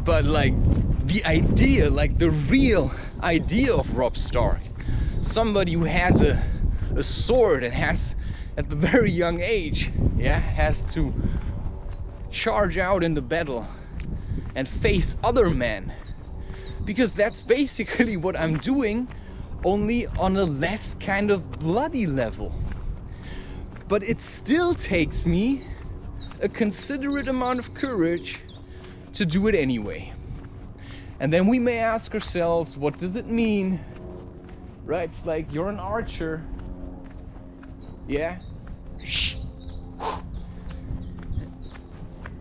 But like the idea, like the real idea of Robb Stark, somebody who has a sword and has at the very young age, has to charge out in the battle and face other men, because that's basically what I'm doing, only on a less kind of bloody level. But it still takes me a considerate amount of courage to do it anyway. And then we may ask ourselves, what does it mean? Right? It's like you're an archer. Yeah?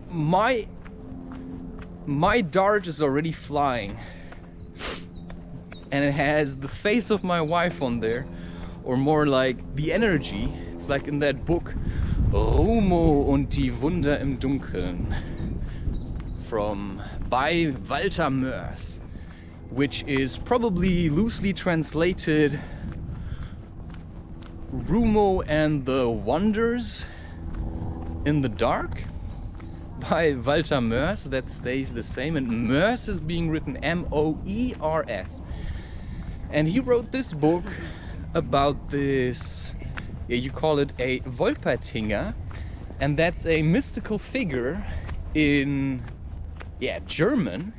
My dart is already flying. And it has the face of my wife on there. Or more like the energy. It's like in that book, Rumo und die Wunder im Dunkeln. By Walter Moers, which is probably loosely translated Rumo and the Wonders in the Dark by Walter Moers. That stays the same, and Moers is being written M-O-E-R-S. And he wrote this book about this, you call it a Wolpertinger, and that's a mystical figure in German,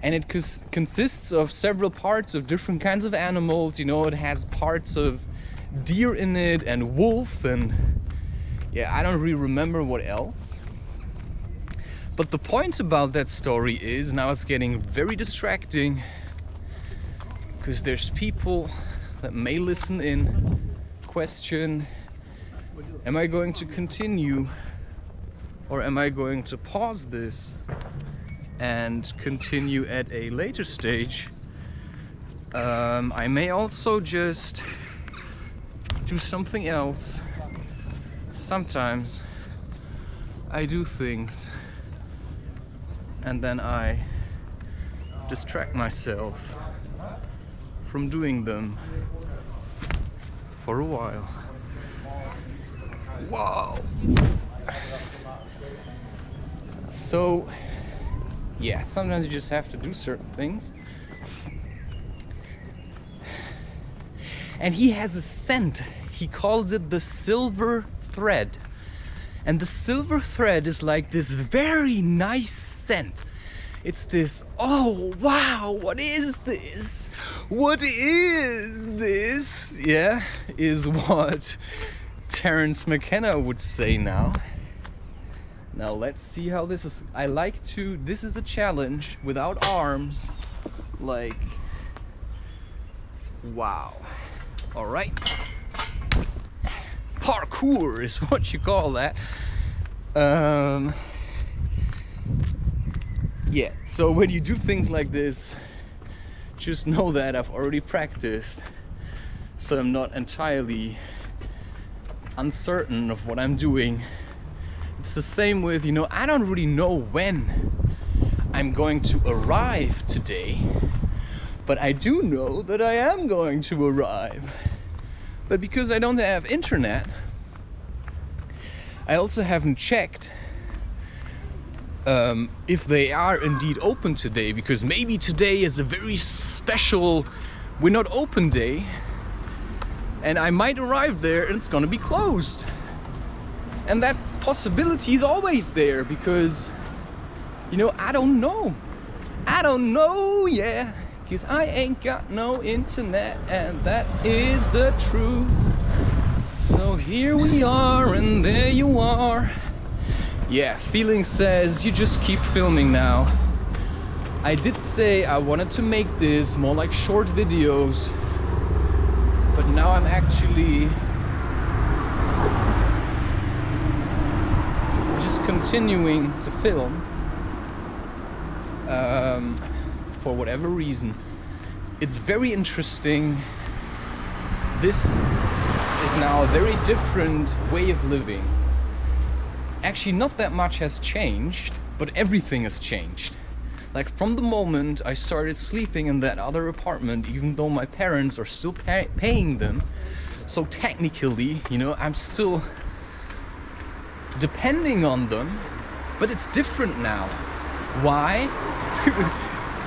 and it consists of several parts of different kinds of animals. It has parts of deer in it and wolf, and I don't really remember what else. But the point about that story is, now it's getting very distracting, because there's people that may listen in, question, am I going to continue? Or am I going to pause this and continue at a later stage? I may also just do something else. Sometimes I do things and then I distract myself from doing them for a while. Wow! So, sometimes you just have to do certain things. And he has a scent. He calls it the silver thread. And the silver thread is like this very nice scent. It's this, oh wow, what is this? What is this? Is what Terence McKenna would say now. Now let's see how this is. This is a challenge without arms. Like, wow. Alright. Parkour is what you call that. So when you do things like this, just know that I've already practiced. So I'm not entirely uncertain of what I'm doing. It's the same with, I don't really know when I'm going to arrive today, but I do know that I am going to arrive. But because I don't have internet, I also haven't checked if they are indeed open today, because maybe today is a very special we're not open day, and I might arrive there and it's gonna be closed. And that possibility is always there, because I don't know, because I ain't got no internet, and that is the truth. So here we are, and there you are. Feeling says you just keep filming now. I did say I wanted to make this more like short videos, but now I'm actually just continuing to film for whatever reason. It's very interesting. This is now a very different way of living. Actually, not that much has changed, but everything has changed. Like, from the moment I started sleeping in that other apartment, even though my parents are still paying them, so technically, I'm still depending on them, but it's different now. Why?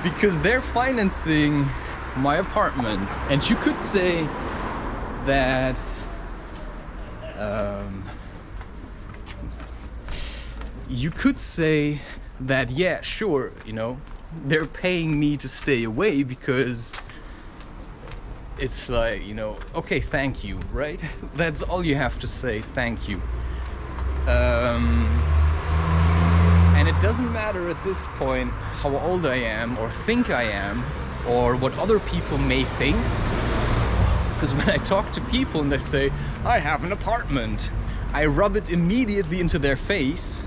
Because they're financing my apartment. And you could say that yeah, sure, you know, they're paying me to stay away because it's like, you know, okay, thank you, right? That's all you have to say, thank you. And it doesn't matter at this point how old I am or think I am or what other people may think. Because when I talk to people and they say, I have an apartment, I rub it immediately into their face,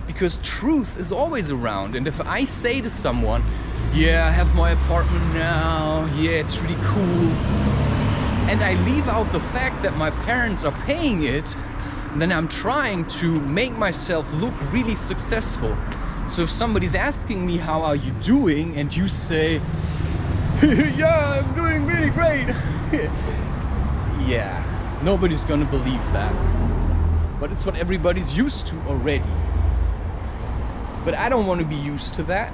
because truth is always around. And if I say to someone, yeah, I have my apartment now, yeah, it's really cool, and I leave out the fact that my parents are paying it, then I'm trying to make myself look really successful. So if somebody's asking me, how are you doing? And you say, yeah, I'm doing really great. Yeah, nobody's gonna believe that. But it's what everybody's used to already. But I don't want to be used to that.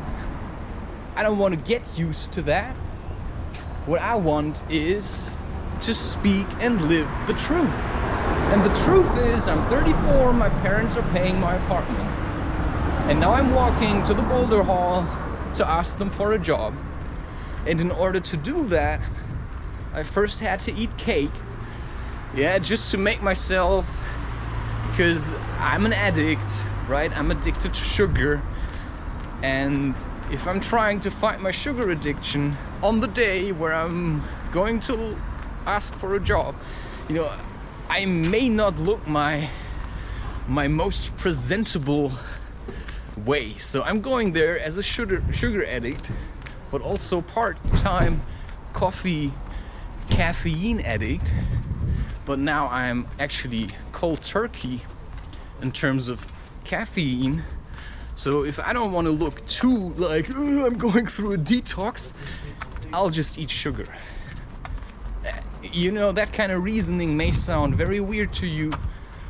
I don't want to get used to that. What I want is to speak and live the truth. And the truth is, I'm 34, my parents are paying my apartment. And now I'm walking to the Boulder Hall to ask them for a job. And in order to do that, I first had to eat cake. Yeah, just to make myself, because I'm an addict, right? I'm addicted to sugar. And if I'm trying to fight my sugar addiction on the day where I'm going to ask for a job, you know, I may not look my most presentable way. So I'm going there as a sugar addict, but also part-time caffeine addict. But now I'm actually cold turkey in terms of caffeine. So if I don't want to look too like, I'm going through a detox, I'll just eat sugar. You know, that kind of reasoning may sound very weird to you,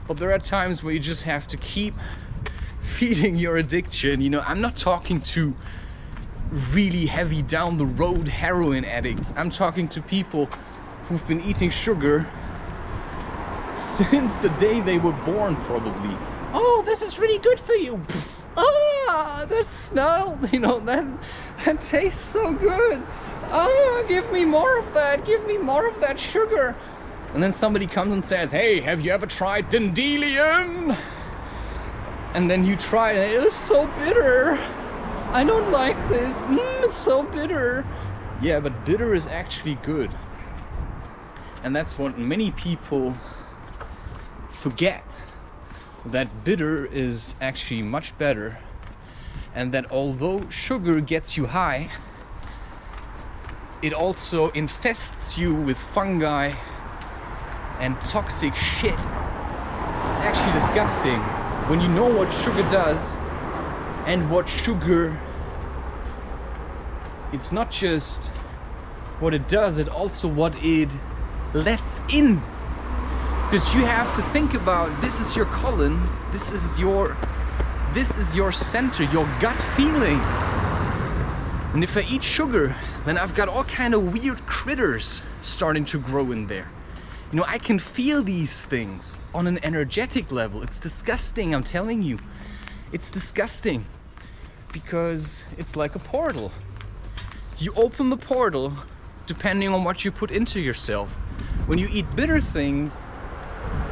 but there are times where you just have to keep feeding your addiction. You know, I'm not talking to really heavy down the road heroin addicts. I'm talking to people who've been eating sugar since the day they were born, probably. Oh, this is really good for you. That's no, you know, that tastes so good. Oh, give me more of that. Give me more of that sugar. And then somebody comes and says, hey, have you ever tried Dandelion? And then you try it. It's so bitter. I don't like this. It's so bitter. Yeah, but bitter is actually good. And that's what many people forget. That bitter is actually much better. And that although sugar gets you high, it also infests you with fungi and toxic shit. It's actually disgusting when you know what sugar does and what sugar, it's not just what it does, it's also what it lets in. Because you have to think about, this is your colon, this is your center, your gut feeling. And if I eat sugar, then I've got all kind of weird critters starting to grow in there. You know, I can feel these things on an energetic level. It's disgusting, I'm telling you. It's disgusting because it's like a portal. You open the portal depending on what you put into yourself. When you eat bitter things,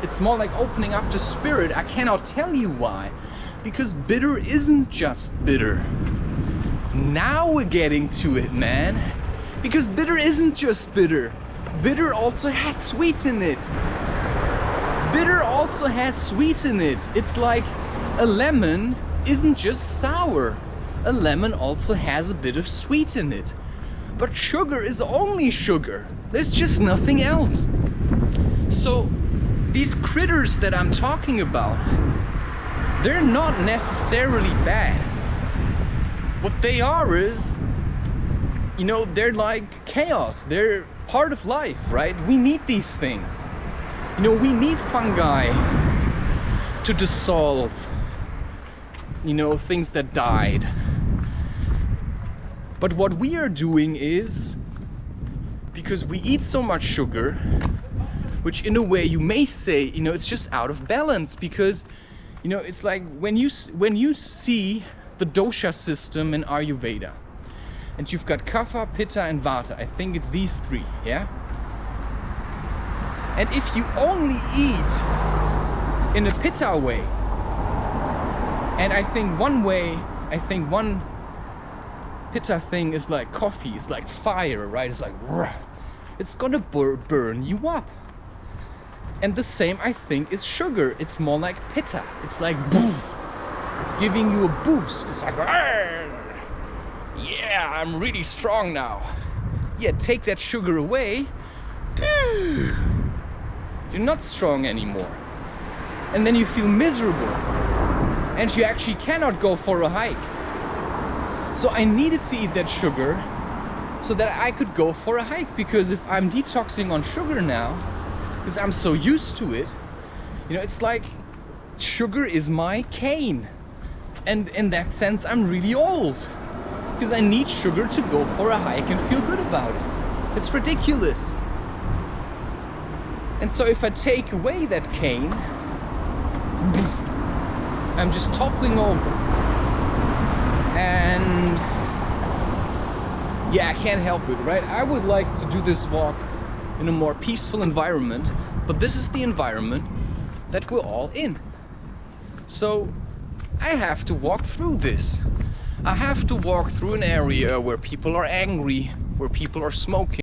it's more like opening up to spirit. I cannot tell you why. Because bitter isn't just bitter. Now we're getting to it, man. Because bitter isn't just bitter. Bitter also has sweet in it. Bitter also has sweet in it. It's like a lemon isn't just sour. A lemon also has a bit of sweet in it. But sugar is only sugar. There's just nothing else. So these critters that I'm talking about, they're not necessarily bad. What they are is, you know, they're like chaos. They're part of life, right? We need these things. You know, we need fungi to dissolve, you know, things that died. But what we are doing is, because we eat so much sugar, which in a way you may say, you know, it's just out of balance, because, you know, it's like when you see the dosha system in Ayurveda, and you've got Kapha, Pitta and Vata. I think it's these three, yeah? And if you only eat in a Pitta way, and I think one Pitta thing is like coffee, it's like fire, right? It's like, it's gonna burn you up. And the same, I think, is sugar. It's more like Pitta. It's like, it's giving you a boost. It's like, yeah, I'm really strong now. Yeah, take that sugar away, you're not strong anymore. And then you feel miserable. And you actually cannot go for a hike. So I needed to eat that sugar so that I could go for a hike. Because if I'm detoxing on sugar now, because I'm so used to it, you know, it's like sugar is my cane. And in that sense, I'm really old. Because I need sugar to go for a hike and feel good about it. It's ridiculous. And so if I take away that cane, I'm just toppling over. And yeah, I can't help it, right? I would like to do this walk in a more peaceful environment, but this is the environment that we're all in. So I have to walk through this. I have to walk through an area where people are angry, where people are smoking.